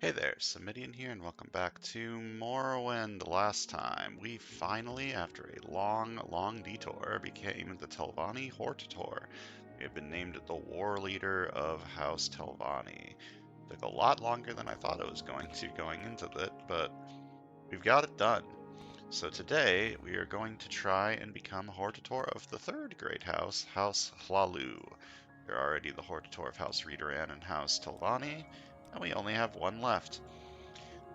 Hey there, Samitian here, and welcome back to Morrowind. Last time, we finally, after a long detour, became the Telvanni Hortator. We have been named the war leader of House Telvanni. Took a lot longer than I thought it was going to going into it, but we've got it done. So today, we are going to try and become Hortator of the third great house, House Hlaalu. We're already the Hortator of House Redoran and House Telvanni, and we only have one left.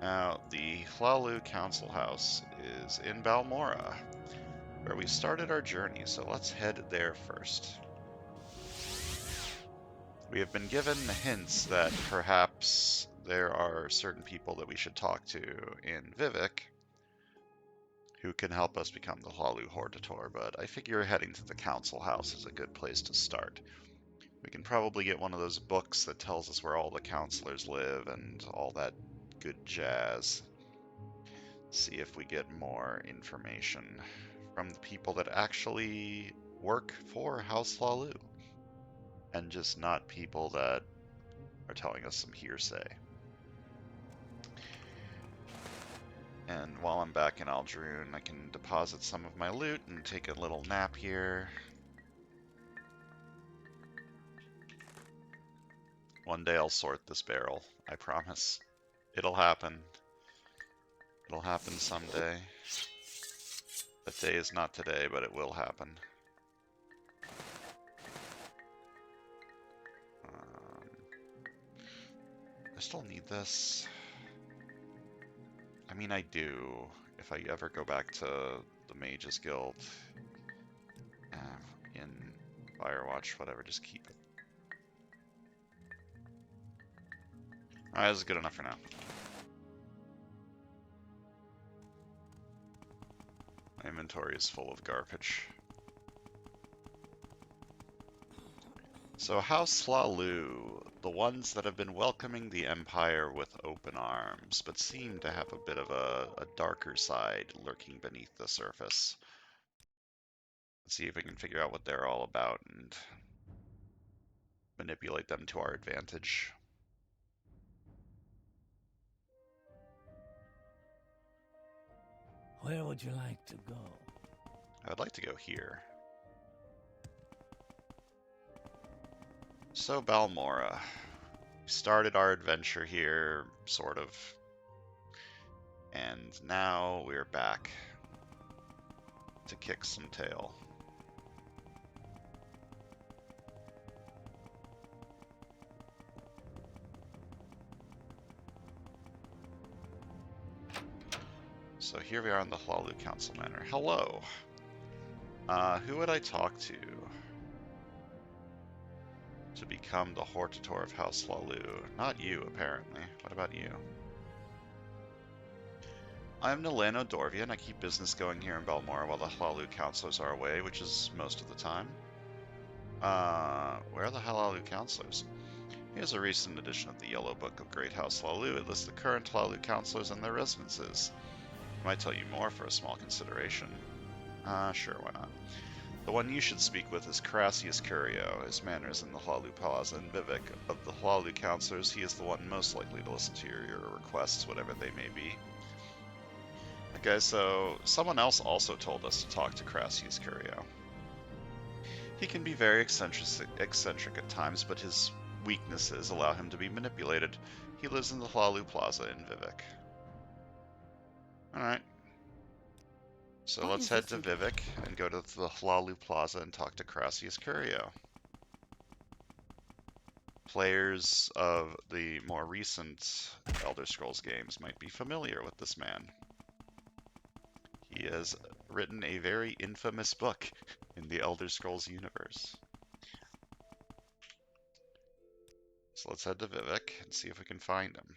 Now, the Hlaalu Council House is in Balmora, where we started our journey, so let's head there first. We have been given hints that perhaps there are certain people that we should talk to in Vivec who can help us become the Hlaalu Hortator, but I figure heading to the Council House is a good place to start. We can probably get one of those books that tells us where all the counselors live and all that good jazz. See if we get more information from the people that actually work for House Hlaalu, and just not people that are telling us some hearsay. And while I'm back in Aldroon, I can deposit some of my loot and take a little nap here. One day I'll sort this barrel, I promise. It'll happen. It'll happen someday. That day is not today, but it will happen. I still need this. I mean, I do. If I ever go back to the Mages Guild in Firewatch, whatever, just keep it. Alright, this is good enough for now. My inventory is full of garbage. So House Hlaalu, the ones that have been welcoming the Empire with open arms, but seem to have a bit of a darker side lurking beneath the surface. Let's see if we can figure out what they're all about and manipulate them to our advantage. Where would you like to go? I would like to go here. So Balmora. We started our adventure here, sort of. And now we're back to kick some tail. So here we are in the Hlaalu Council Manor. Hello. Who would I talk to become the Hortator of House Hlaalu? Not you, apparently. What about you? I'm Nileno Dorvia, and I keep business going here in Balmora while the Hlaalu counselors are away, which is most of the time. Where are the Hlaalu counselors? Here's a recent edition of the Yellow Book of Great House Hlaalu. It lists the current Hlaalu counselors and their residences. I might tell you more for a small consideration. Sure, why not? The one you should speak with is Carassius Curio. His manor is in the Hlaalu Plaza in Vivec. Of the Hlaalu counselors, he is the one most likely to listen to your requests, whatever they may be. Okay, so someone else also told us to talk to Carassius Curio. He can be very eccentric at times, but his weaknesses allow him to be manipulated. He lives in the Hlaalu Plaza in Vivec. Alright. So let's head to Vivec and go to the Hlaalu Plaza and talk to Carassius Curio. Players of the more recent Elder Scrolls games might be familiar with this man. He has written a very infamous book in the Elder Scrolls universe. So let's head to Vivec and see if we can find him.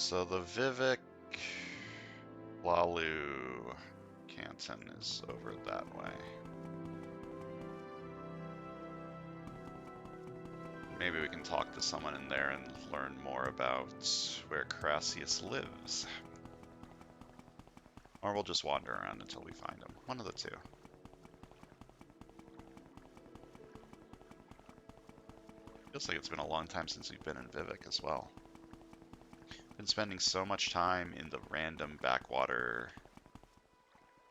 So the Vivec Hlaalu Canton is over that way. Maybe we can talk to someone in there and learn more about where Crassius lives. Or we'll just wander around until we find him. One of the two. Feels like it's been a long time since we've been in Vivek as well. Been spending so much time in the random backwater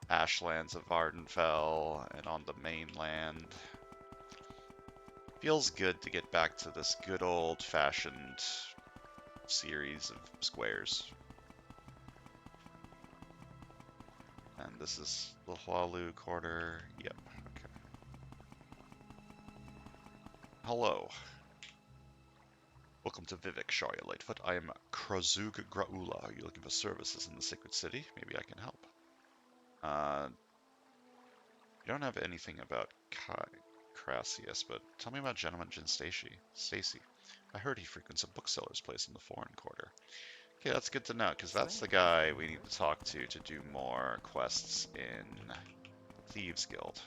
ashlands of Vardenfell and on the mainland. Feels good to get back to this good old-fashioned series of squares. And this is the Hlaalu quarter. Yep, okay. Hello. Welcome to Vivek, Sharia Lightfoot. I am Krazug Graula. Are you looking for services in the Sacred City? Maybe I can help. You don't have anything about Crassius, but tell me about Gentleman Jin Stacy. I heard he frequents a bookseller's place in the Foreign Quarter. Okay, that's good to know, because that's the guy we need to talk to do more quests in Thieves Guild.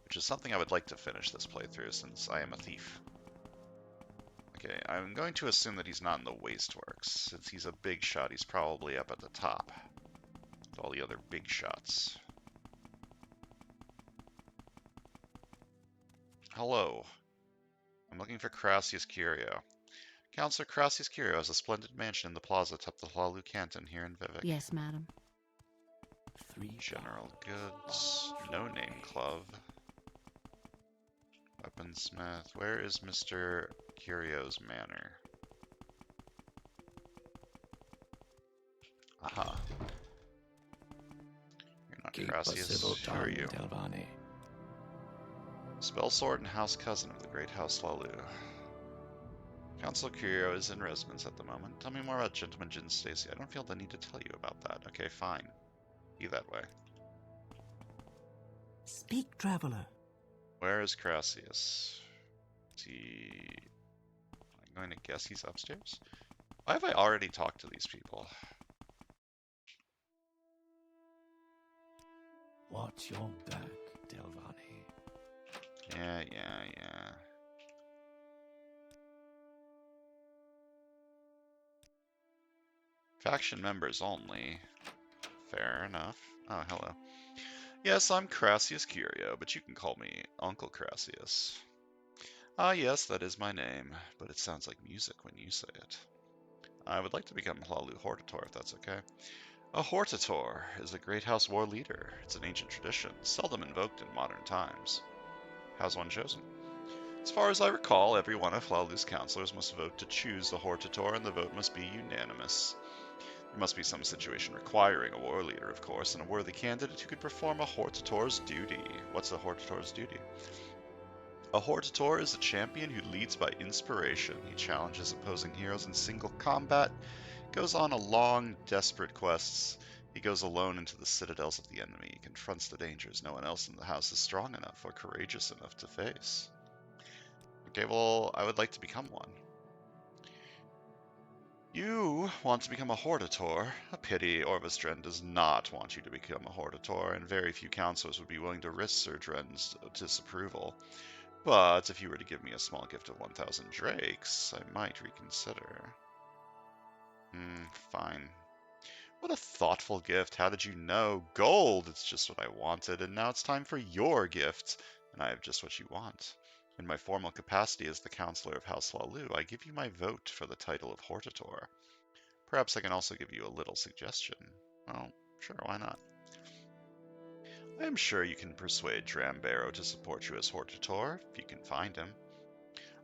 Which is something I would like to finish this playthrough, since I am a thief. Okay, I'm going to assume that he's not in the Wasteworks. Since he's a big shot, he's probably up at the top. With all the other big shots. Hello. I'm looking for Crassius Curio. Counselor Crassius Curio has a splendid mansion in the plaza atop the Hlaalu Canton here in Vivek. Yes, madam. General Goods. No Name Club. Weaponsmith. Where is Mr. Curio's manor? Aha. You're not Crassius. Who are you? Spellsword and house cousin of the great House Hlaalu. Counselor Curio is in residence at the moment. Tell me more about Gentleman Jin Stacy. I don't feel the need to tell you about that. Okay, fine. Be that way. Speak, traveler. Where is Crassius? Is he... I'm going to guess he's upstairs? Why have I already talked to these people? Watch your back, Delvani. Yeah. Faction members only. Fair enough. Oh, hello. Yes, I'm Crassius Curio, but you can call me Uncle Crassius. Ah, yes, that is my name, but it sounds like music when you say it. I would like to become Hlaalu Hortator, if that's okay. A Hortator is a great house war leader. It's an ancient tradition, seldom invoked in modern times. How's one chosen? As far as I recall, every one of Hlaalu's counselors must vote to choose the Hortator, and the vote must be unanimous. There must be some situation requiring a war leader, of course, and a worthy candidate who could perform a Hortator's duty. What's a Hortator's duty? A Hortator is a champion who leads by inspiration. He challenges opposing heroes in single combat, goes on long, desperate quests. He goes alone into the citadels of the enemy. He confronts the dangers no one else in the house is strong enough or courageous enough to face. Okay, well, I would like to become one. You want to become a Hortator? A pity Orvis Dren does not want you to become a Hortator, and very few counselors would be willing to risk Sir Dren's disapproval. But if you were to give me a small gift of 1,000 drakes, I might reconsider. Fine. What a thoughtful gift. How did you know? Gold! It's just what I wanted, and now it's time for your gift, and I have just what you want. In my formal capacity as the Counselor of House Hlaalu, I give you my vote for the title of Hortator. Perhaps I can also give you a little suggestion. Well, sure, why not? I am sure you can persuade Drambaro to support you as Hortator, if you can find him.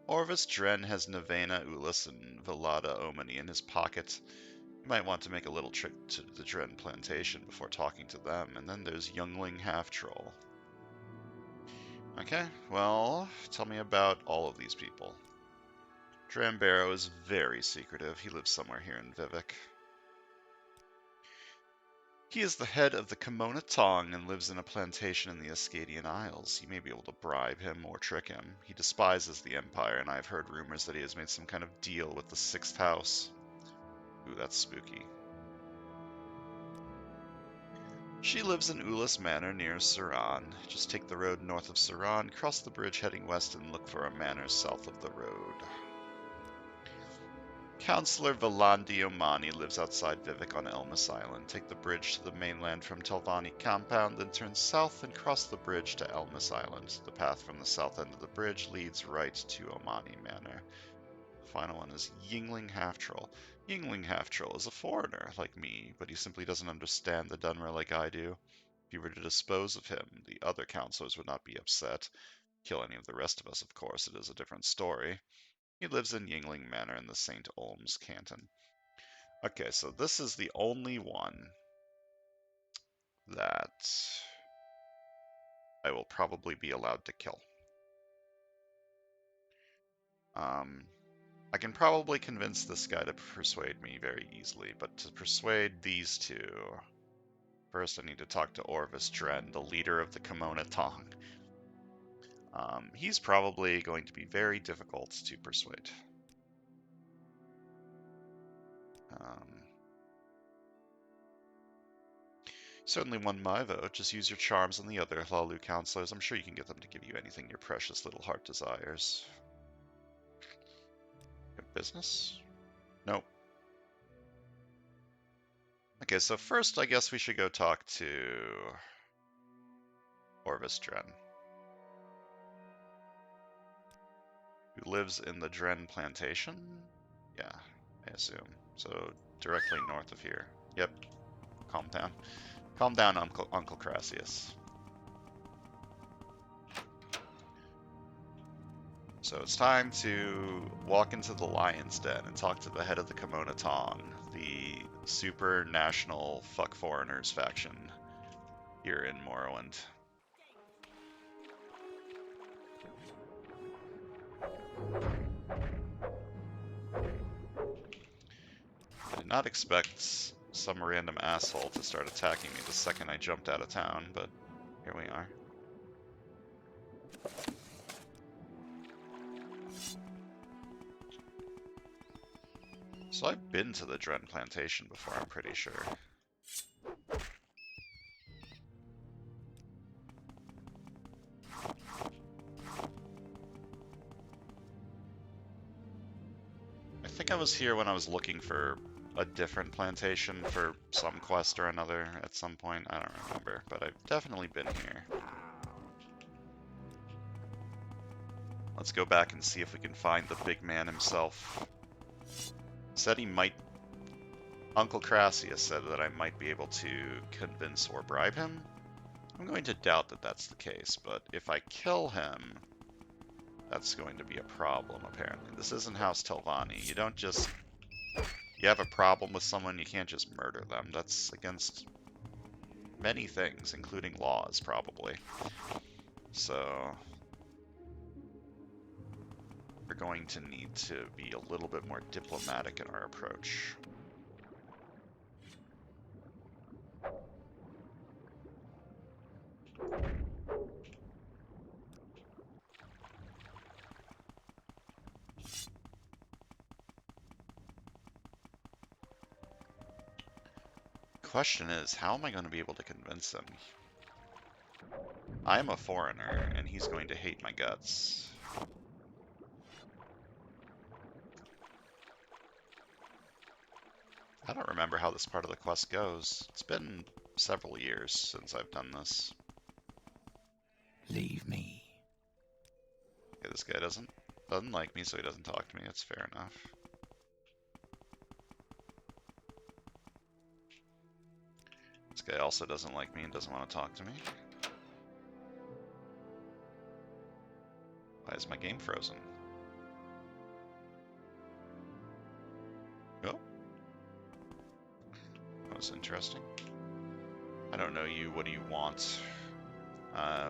Orvis Dren has Nevena Ulis and Velada Omani in his pocket. You might want to make a little trip to the Dren plantation before talking to them, and then there's Youngling Half-Troll. Okay, well, tell me about all of these people. Drambaro is very secretive. He lives somewhere here in Vivek. He is the head of the Kimona Tong and lives in a plantation in the Ascadian Isles. You may be able to bribe him or trick him. He despises the Empire, and I've heard rumors that he has made some kind of deal with the Sixth House. Ooh, that's spooky. She lives in Ulis Manor near Suran. Just take the road north of Suran, cross the bridge heading west, and look for a manor south of the road. Councillor Valandi Omani lives outside Vivek on Elmas Island. Take the bridge to the mainland from Telvanni compound, then turn south and cross the bridge to Elmas Island. The path from the south end of the bridge leads right to Omani Manor. The final one is Yingling Half-Troll. Yingling Half-Troll is a foreigner, like me, but he simply doesn't understand the Dunmer like I do. If you were to dispose of him, the other councillors would not be upset. Kill any of the rest of us, of course, it is a different story. He lives in Yingling Manor in the St. Olms canton. Okay, so this is the only one that I will probably be allowed to kill. I can probably convince this guy to persuade me very easily, but to persuade these two, first I need to talk to Orvis Dren, the leader of the Kimona Tong. He's probably going to be very difficult to persuade. Certainly won my vote. Just use your charms on the other Hlaalu counselors. I'm sure you can get them to give you anything your precious little heart desires. Good business? Nope. Okay, so first I guess we should go talk to Orvis Dren, who lives in the Dren Plantation? Yeah, I assume. So directly north of here. Yep. Calm down. Calm down, Uncle Crassius. So it's time to walk into the Lion's Den and talk to the head of the Kimona Tong, the super national fuck foreigners faction here in Morrowind. I did not expect some random asshole to start attacking me the second I jumped out of town, but here we are. So I've been to the Dren Plantation before, I'm pretty sure. I think I was here when I was looking for a different plantation for some quest or another at some point. I don't remember, but I've definitely been here. Let's go back and see if we can find the big man himself. Said he might... Uncle Crassius said that I might be able to convince or bribe him. I'm going to doubt that that's the case, but if I kill him, that's going to be a problem, apparently. This isn't House Telvanni. You don't just... You have a problem with someone, you can't just murder them. That's against many things, including laws, probably. So... we're going to need to be a little bit more diplomatic in our approach. Question is, how am I going to be able to convince him? I am a foreigner, and he's going to hate my guts. I don't remember how this part of the quest goes. It's been several years since I've done this. Leave me. Okay, this guy doesn't like me, so he doesn't talk to me. That's fair enough. This guy also doesn't like me and doesn't want to talk to me. Why is my game frozen? Oh. That was interesting. I don't know you. What do you want?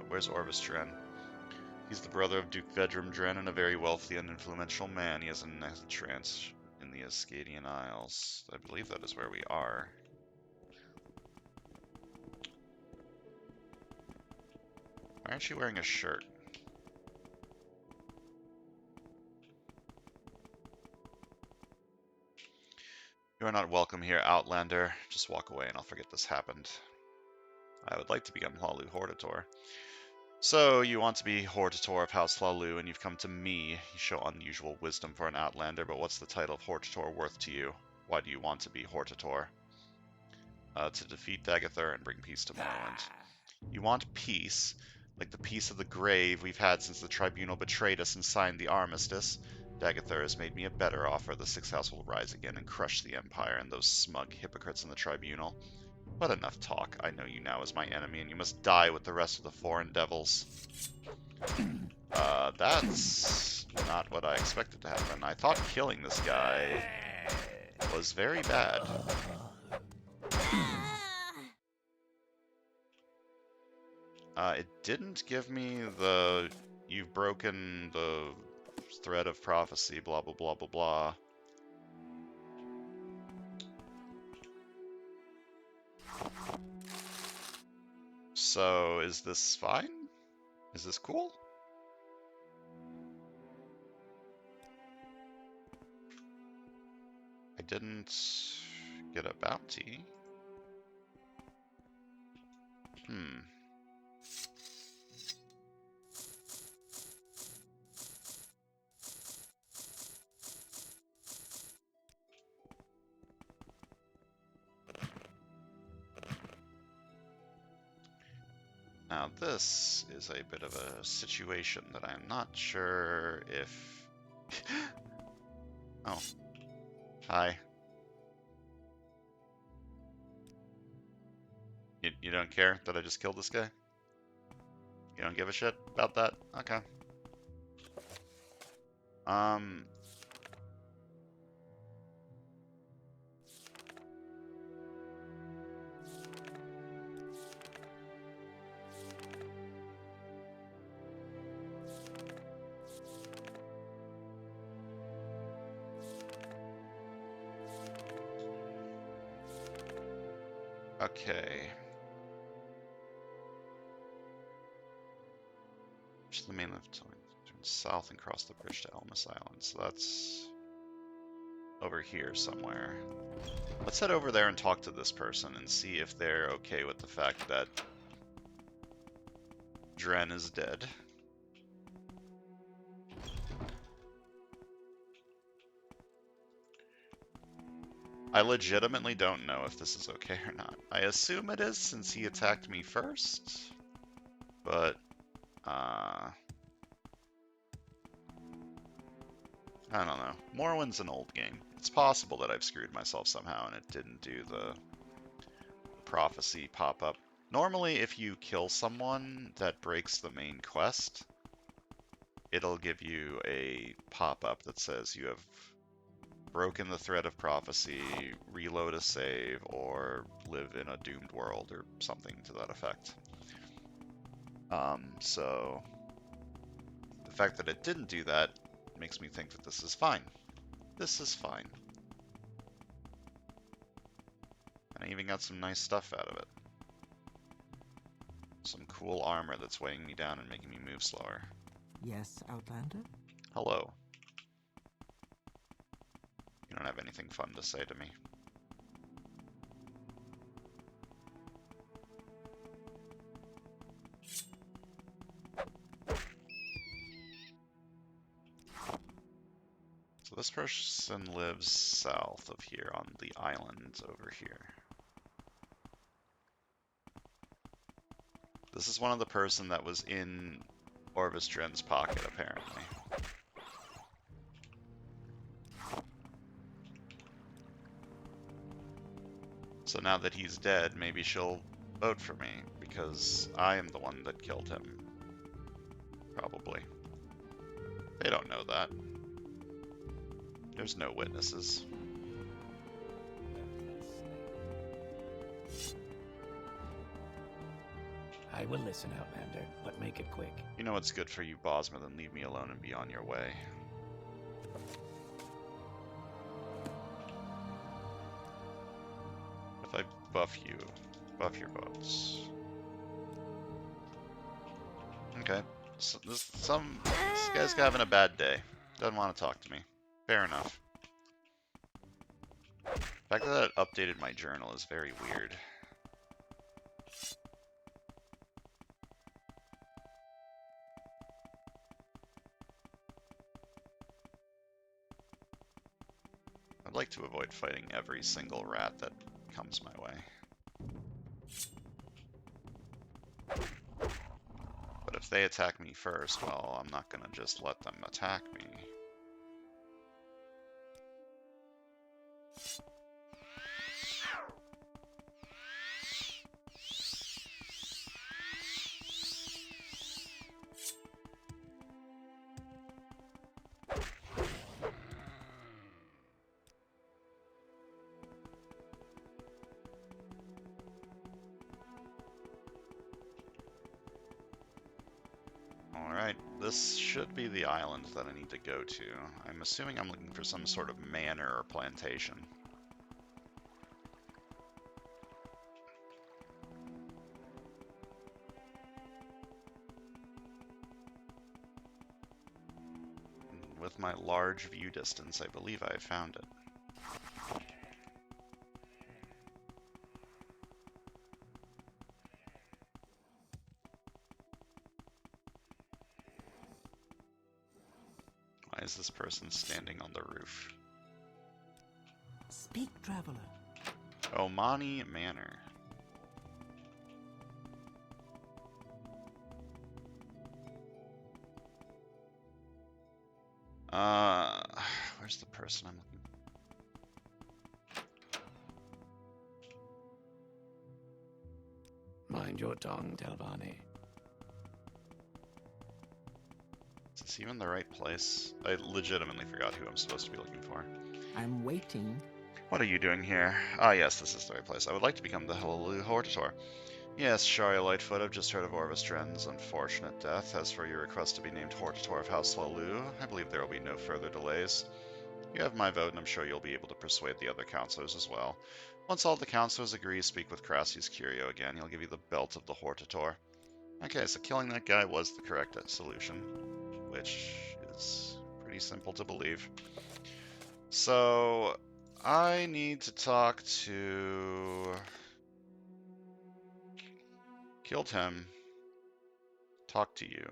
Where's Orvis Dren? He's the brother of Duke Vedram Dren and a very wealthy and influential man. He has a trance in the Ascadian Isles. I believe that is where we are. Why aren't you wearing a shirt? You are not welcome here, Outlander. Just walk away and I'll forget this happened. I would like to become Hlaalu Hortator. So, you want to be Hortator of House Hlaalu, and you've come to me. You show unusual wisdom for an Outlander, but what's the title of Hortator worth to you? Why do you want to be Hortator? To defeat Dagathur and bring peace to Morrowind. You want peace, like the peace of the grave we've had since the Tribunal betrayed us and signed the armistice. Dagathur has made me a better offer. The Sixth House will rise again and crush the Empire and those smug hypocrites in the Tribunal. But enough talk. I know you now as my enemy, and you must die with the rest of the foreign devils. That's not what I expected to happen. I thought killing this guy was very bad. It didn't give me the you've broken the thread of prophecy, blah blah blah blah blah. So is this fine? Is this cool? I didn't get a bounty. Now this is a bit of a situation that I'm not sure if... Oh. Hi. You don't care that I just killed this guy? You don't give a shit about that? Okay. Okay. To the mainland, turn south and cross the bridge to Elmas Island. So that's over here somewhere. Let's head over there and talk to this person and see if they're okay with the fact that Dren is dead. I legitimately don't know if this is okay or not. I assume it is since he attacked me first, but I don't know. Morrowind's an old game. It's possible that I've screwed myself somehow and it didn't do the prophecy pop-up. Normally, if you kill someone that breaks the main quest, it'll give you a pop-up that says you have broken the thread of prophecy, reload a save, or live in a doomed world, or something to that effect. So the fact that it didn't do that makes me think that this is fine. This is fine. And I even got some nice stuff out of it. Some cool armor that's weighing me down and making me move slower. Yes, Outlander? Hello. You don't have anything fun to say to me. So this person lives south of here on the island over here. This is one of the person that was in Orvis Dren's pocket, apparently. So now that he's dead, maybe she'll vote for me, because I am the one that killed him. Probably. They don't know that. There's no witnesses. I will listen, Outlander, but make it quick. You know what's good for you, Bosma, then leave me alone and be on your way. If I buff you, buff your votes. Okay. So this guy's having a bad day. Doesn't want to talk to me. Fair enough. The fact that it updated my journal is very weird. I'd like to avoid fighting every single rat that comes my way. But if they attack me first, well, I'm not gonna just let them attack me. Alright, this should be the island that I need to go to. I'm assuming I'm looking for some sort of manor or plantation. With my large view distance, I believe I have found it. Why is this person standing on the roof? Speak, traveler. Omani Manor. Where's the person I'm looking for? Mind your tongue, Telvanni. Is this even the right place? I legitimately forgot who I'm supposed to be looking for. I'm waiting. What are you doing here? Ah, yes, this is the right place. I would like to become the Hlaalu Hortator. Yes, Sharia Lightfoot, I've just heard of Orvestren's unfortunate death. As for your request to be named Hortator of House Hlaalu, I believe there will be no further delays. You have my vote, and I'm sure you'll be able to persuade the other counselors as well. Once all the counselors agree, speak with Crassius Curio again. He'll give you the belt of the Hortator. Okay, so killing that guy was the correct solution, which is pretty simple to believe. So, I need to talk to... Killed him. Talk to you.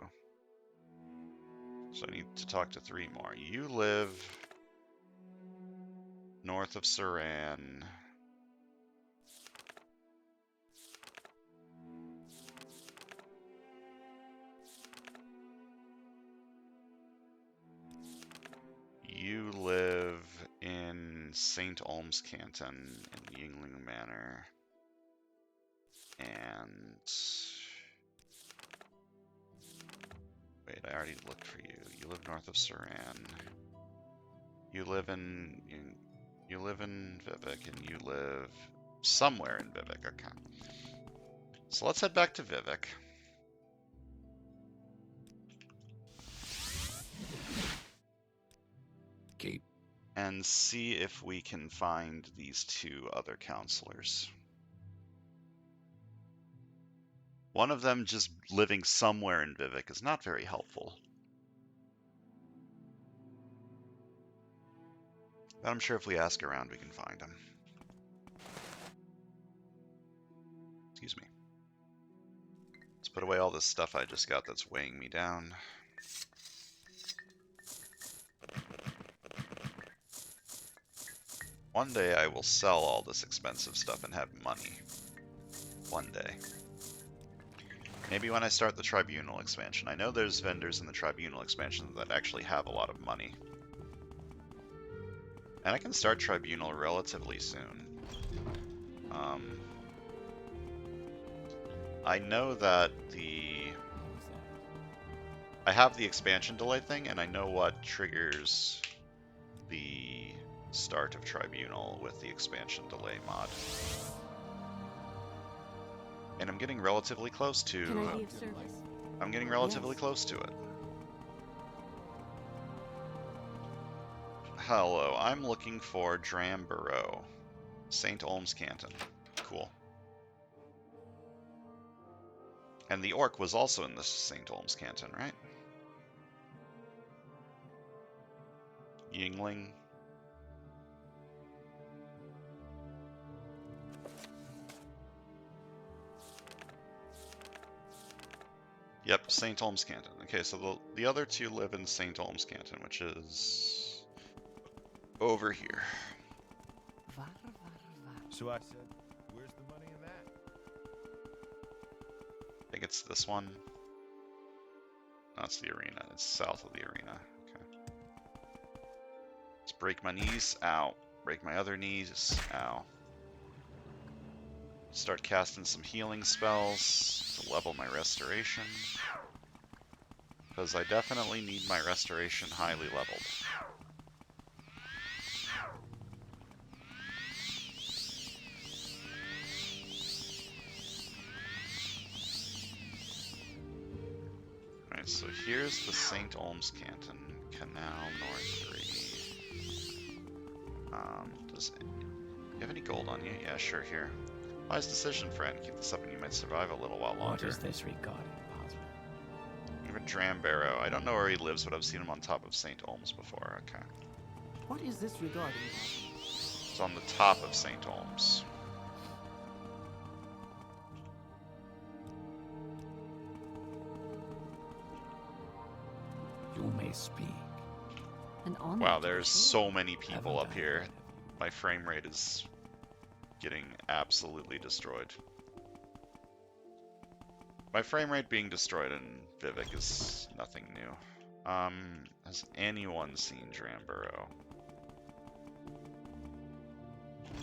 So I need to talk to 3 more. You live north of Saran. You live in St. Olm's Canton in Yingling Manor. And... Wait, I already looked for you. You live north of Saran. You live in Vivek, and you live somewhere in Vivek. Okay. So let's head back to Vivek. Keep. And see if we can find these 2 other counselors. One of them just living somewhere in Vivek is not very helpful. But I'm sure if we ask around, we can find him. Excuse me. Let's put away all this stuff I just got that's weighing me down. One day I will sell all this expensive stuff and have money. One day. Maybe when I start the Tribunal expansion. I know there's vendors in the Tribunal expansion that actually have a lot of money. And I can start Tribunal relatively soon. I know that I have the expansion delay thing, and I know what triggers the start of Tribunal with the expansion delay mod. And I'm getting relatively close to... Can I be of service? I'm getting relatively close to it. Hello, I'm looking for Dramborough. St. Olm's Canton. Cool. And the Orc was also in the St. Olm's Canton, right? Yingling. Yep, St. Olm's Canton. Okay, so the other 2 live in St. Olm's Canton, which is over here. So I said, where's the money in that? I think it's this one. No, it's the arena. It's south of the arena. Okay. Let's break my knees. Ow. Break my other knees. Ow. Start casting some healing spells to level my restoration. Because I definitely need my restoration highly leveled. Alright, so here's the St. Olms Canton. Canal North 3. Does you have any gold on you? Yeah, sure, here. Wise decision, friend. Keep this up and you might survive a little while longer. What is this regarding, Bosman? Even Drambarrow. I don't know where he lives, but I've seen him on top of St. Olms before. Okay. What is this regarding? It's on the top of St. Olms. You may speak. An honor. Wow, there's so many people Haven't up I here. heard? My frame rate is getting absolutely destroyed. My frame rate being destroyed in Vivek is nothing new. Has anyone seen Drambarrow?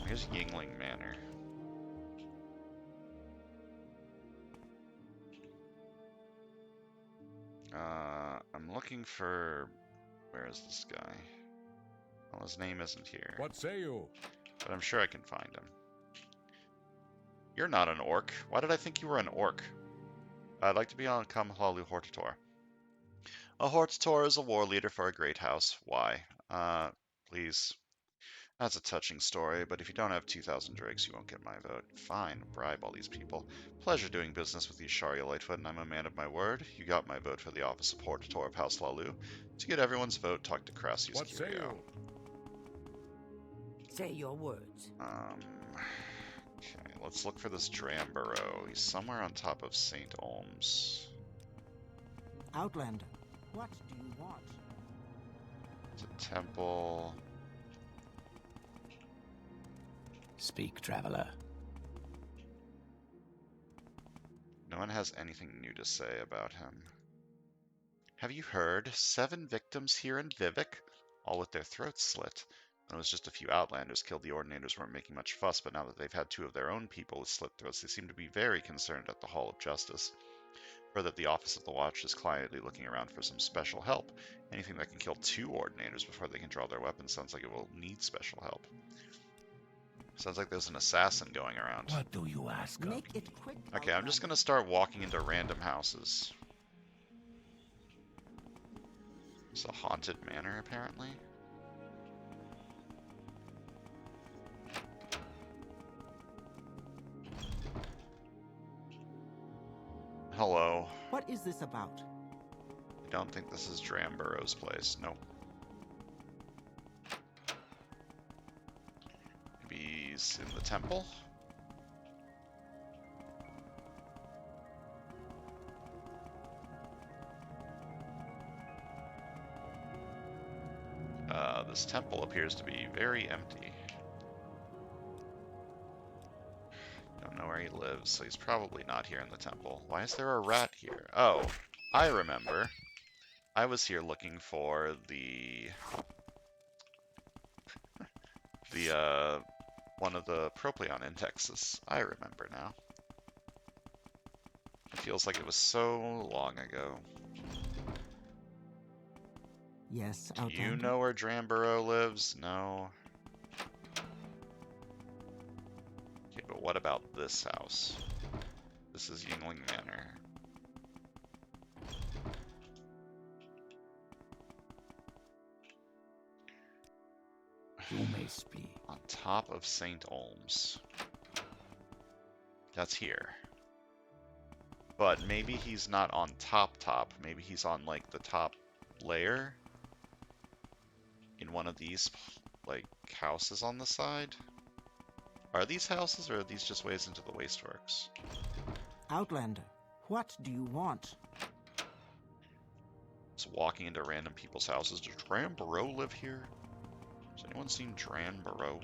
Here's Yingling Manor. I'm looking for... Where is this guy? Well, his name isn't here. What say you? But I'm sure I can find him. You're not an orc. Why did I think you were an orc? I'd like to become Hlaalu Hortator. A Hortator is a war leader for a great house. Why? Please. That's a touching story, but if you don't have 2,000 drakes, you won't get my vote. Fine, bribe all these people. Pleasure doing business with you, Sharia Lightfoot, and I'm a man of my word. You got my vote for the office of Hortator of House Hlaalu. To get everyone's vote, talk to Crassius What say Curio. you? Say your words. Okay, let's look for this Drambarrow. He's somewhere on top of St. Olms. Outlander, what do you want? It's a temple. Speak, traveler. No one has anything new to say about him. Have you heard? 7 victims here in Vivek, all with their throats slit. When it was just a few outlanders killed, the Ordinators weren't making much fuss, but now that they've had 2 of their own people with slit throats, they seem to be very concerned at the Hall of Justice. Further, the Office of the Watch is quietly looking around for some special help. Anything that can kill 2 Ordinators before they can draw their weapons sounds like it will need special help. Sounds like there's an assassin going around. What do you ask of Make me? it quick. Okay, I'm just gonna start walking into random houses. It's a haunted manor, apparently. Hello. What is this about? I don't think this is Drambarrow's place. Nope. Maybe he's in the temple? This temple appears to be very empty. Don't know where he lives, so he's probably not here in the temple. Why is there a rat here? Oh, I remember. I was here looking for the one of the Propleon indexes. I remember now. It feels like it was so long ago. Yes, Do Outlander. you know where Drambarrow lives? No. Okay, but what about this house? This is Yingling Manor. You may speak. On top of St. Olms. That's here. But maybe he's not on top. Maybe he's on, like, the top layer? In one of these, like, houses on the side? Are these houses, or are these just ways into the Wasteworks? Outlander, what do you want? Just walking into random people's houses. Does Drambarrow live here? Has anyone seen Drambarrow?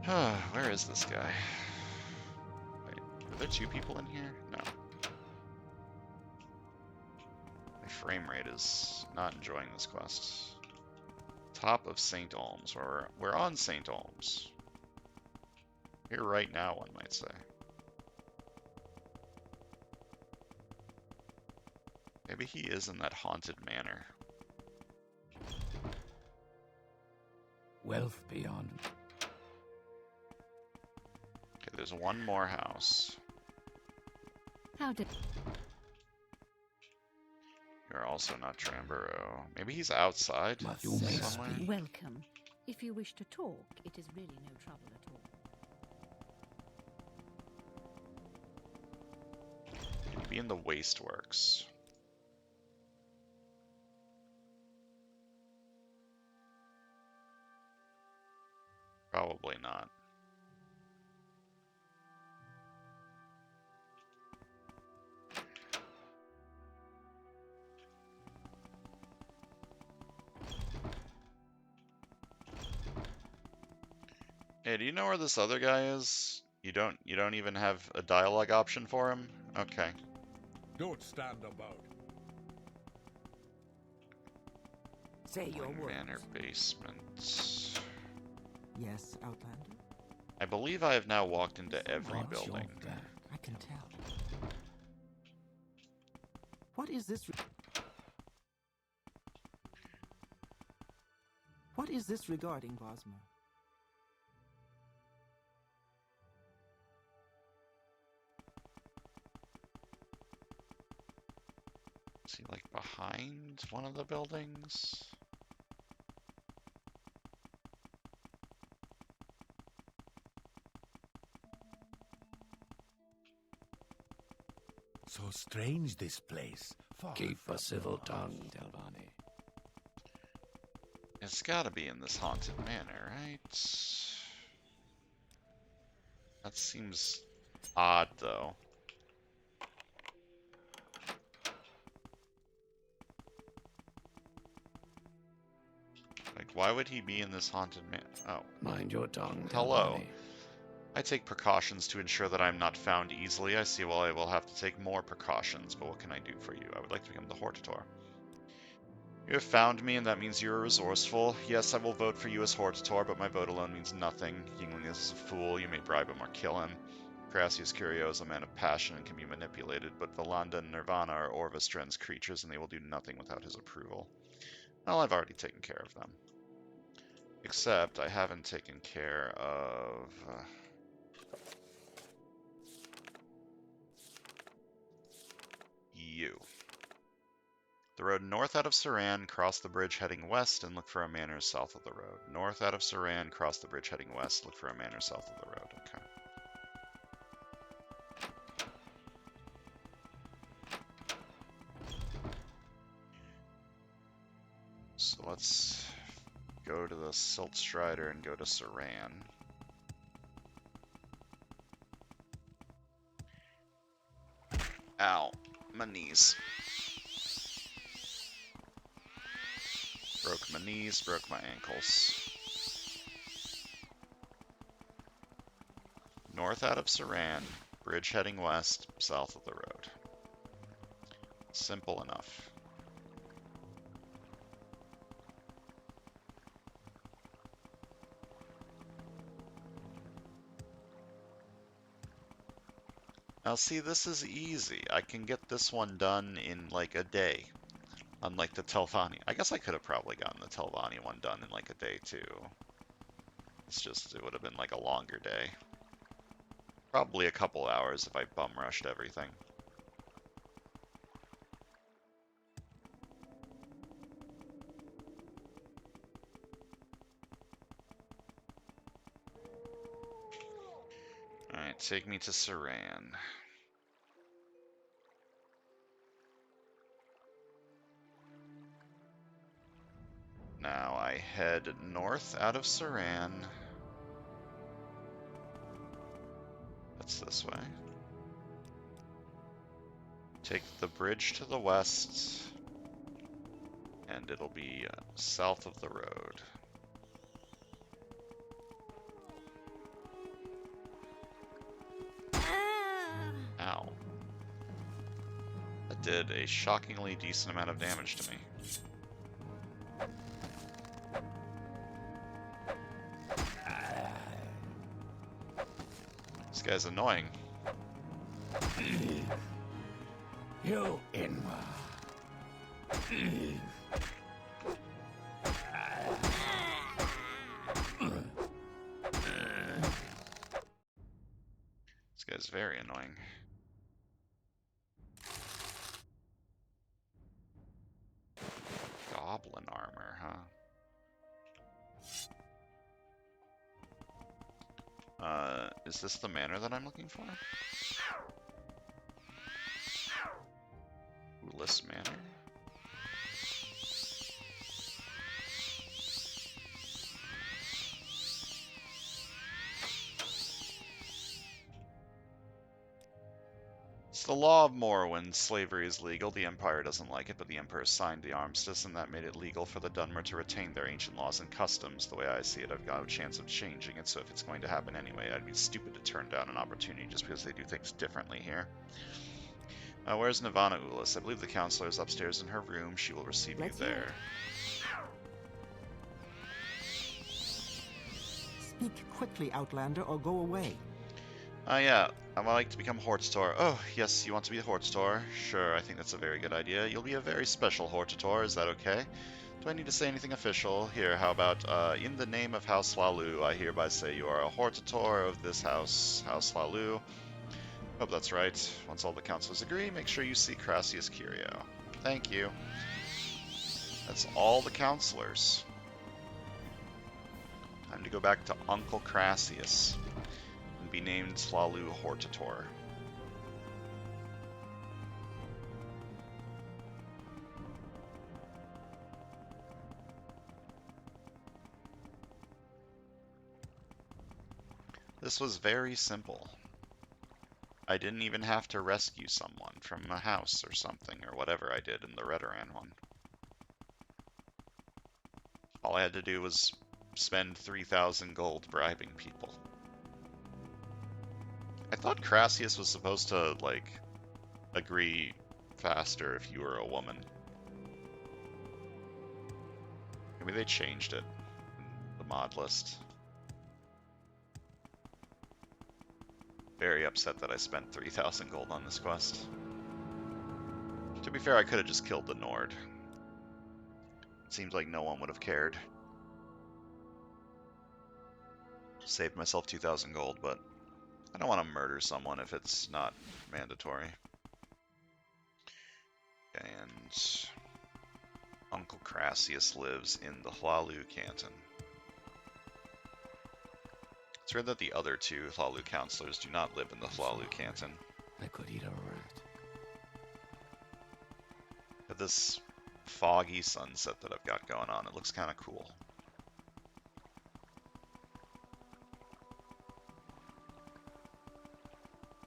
Where is this guy? Wait, are there two people in here? No. My frame rate is not enjoying this quest. Top of St. Olms. We're on St. Olms. Here right now, one might say. Maybe he is in that haunted manor. Wealth beyond. Okay, there's one more house. How did... You're also not Tramborough. Maybe he's outside You may somewhere. speak. Welcome. If you wish to talk, it is really no trouble at all. Could he be in the Wasteworks? Probably not. Hey, do you know where this other guy is? You don't even have a dialogue option for him? Okay. Don't stand about. Say your Wing words. Manor basement. Yes, Outlander? I believe I have now walked into every What's your building. plan? I can tell. What is this? What is this regarding, Bosmer? Is he like behind one of the buildings? So strange this place. Far Keep from a civil your tongue, house. Delvani. It's gotta be in this haunted manor, right? That seems odd, though. Like, why would he be in this haunted manor? Oh. Mind your tongue, Hello. Delvani. I take precautions to ensure that I am not found easily. I see well I will have to take more precautions, but what can I do for you? I would like to become the Hortator. You have found me, and that means you are resourceful. Yes, I will vote for you as Hortator, but my vote alone means nothing. Yingling is a fool. You may bribe him or kill him. Crassius Curio is a man of passion and can be manipulated, but Valanda and Nirvana are Orvastren's creatures, and they will do nothing without his approval. Well, I've already taken care of them. Except I haven't taken care of... you. The road north out of Saran, cross the bridge heading west, and look for a manor south of the road. North out of Saran, cross the bridge heading west, look for a manor south of the road. Okay. So let's go to the Silt Strider and go to Saran. Ow, my knees. Broke my knees, broke my ankles. North out of Saran, bridge heading west, south of the road. Simple enough. Now see, this is easy. I can get this one done in like a day. Unlike the Telvanni. I guess I could have probably gotten the Telvanni one done in like a day too. It's just, it would have been like a longer day. Probably a couple hours if I bum rushed everything. Alright, take me to Saran. Now I head north out of Saran. That's this way. Take the bridge to the west, and it'll be south of the road. That did a shockingly decent amount of damage to me. This guy's annoying. You in. This guy's very annoying. Goblin armor, huh? Is this the manor that I'm looking for? Hlaalu Manor? It's the law of Morrowind. Slavery is legal. The Empire doesn't like it, but the Emperor signed the armistice, and that made it legal for the Dunmer to retain their ancient laws and customs. The way I see it, I've got a chance of changing it, so if it's going to happen anyway, I'd be stupid to turn down an opportunity just because they do things differently here. Where's Nirvana Ulis? I believe the counselor is upstairs in her room. She will receive you there. Speak quickly, Outlander, or go away. Yeah, I would like to become Hortator. Oh, yes, you want to be a Hortator? Sure, I think that's a very good idea. You'll be a very special Hortator, is that okay? Do I need to say anything official? Here, how about, in the name of House Hlaalu, I hereby say you are a Hortator of this house, House Hlaalu. Hope that's right. Once all the councilors agree, make sure you see Crassius Curio. Thank you. That's all the councilors. Time to go back to Uncle Crassius and be named Hlaalu Hortator. This was very simple. I didn't even have to rescue someone from a house or something, or whatever I did in the Redoran one. All I had to do was spend 3,000 gold bribing people. I thought Crassius was supposed to, like, agree faster if you were a woman. Maybe they changed it in the mod list. Very upset that I spent 3,000 gold on this quest. To be fair, I could have just killed the Nord. It seems like no one would have cared. Saved myself 2,000 gold, but I don't want to murder someone if it's not mandatory. And Uncle Crassius lives in the Hlaalu Canton. It's rare that the other two Hlaalu counselors do not live in the Hlaalu Canton. I could eat a rat. But this foggy sunset that I've got going on, it looks kind of cool.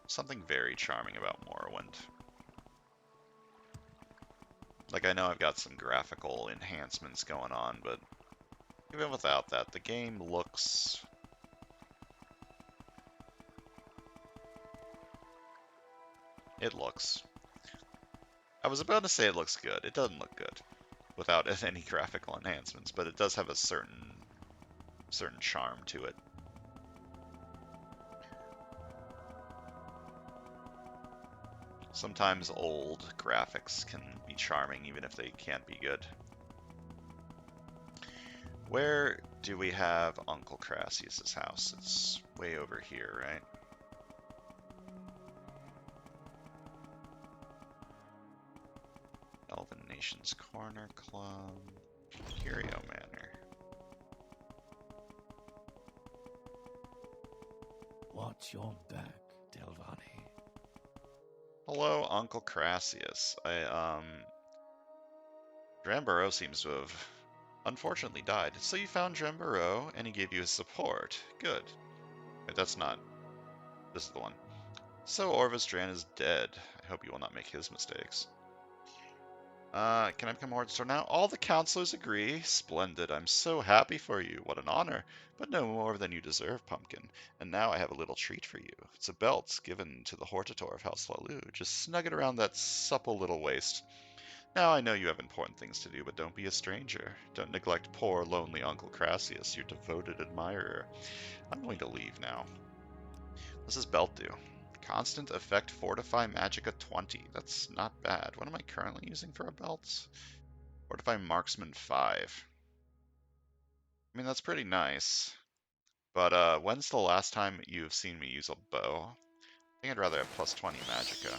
Something very charming about Morrowind. Like, I know I've got some graphical enhancements going on, but even without that, the game looks... It looks. I was about to say it looks good. It doesn't look good without any graphical enhancements, but it does have a certain charm to it. Sometimes old graphics can be charming even if they can't be good. Where do we have Uncle Crassius's house? It's way over here, right? Elven Nations Corner Club, Curio Manor. Watch your back, Delvani. Hello, Uncle Crassius. Dramburrow seems to have unfortunately died. So you found Dramburrow, and he gave you his support. Good. Wait, that's not... This is the one. So Orvis Dran is dead. I hope you will not make his mistakes. Can I become a Hortator now? All the counselors agree. Splendid. I'm so happy for you. What an honor. But no more than you deserve, Pumpkin. And now I have a little treat for you. It's a belt given to the Hortator of House Hlaalu. Just snug it around that supple little waist. Now I know you have important things to do, but don't be a stranger. Don't neglect poor, lonely Uncle Crassius, your devoted admirer. I'm going to leave now. What's this belt do? Constant effect Fortify Magicka 20. That's not bad. What am I currently using for a belt? Fortify Marksman 5. I mean, that's pretty nice. But when's the last time you've seen me use a bow? I think I'd rather have plus 20 Magicka.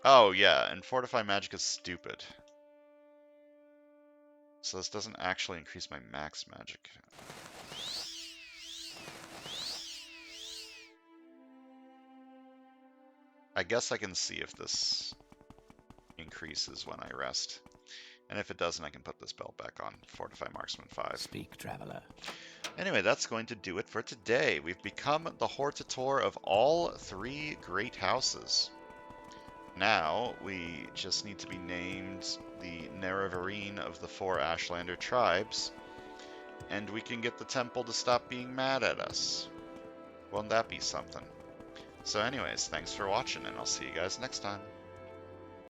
Oh, yeah, and Fortify Magicka's stupid. So this doesn't actually increase my max magic. I guess I can see if this increases when I rest. And if it doesn't, I can put this belt back on. Fortify Marksman 5. Speak, traveler. Anyway, that's going to do it for today. We've become the Hortator of all 3 great houses. Now, we just need to be named the Nerevarine of the 4 Ashlander tribes, and we can get the temple to stop being mad at us. Won't that be something? So anyways, thanks for watching, and I'll see you guys next time.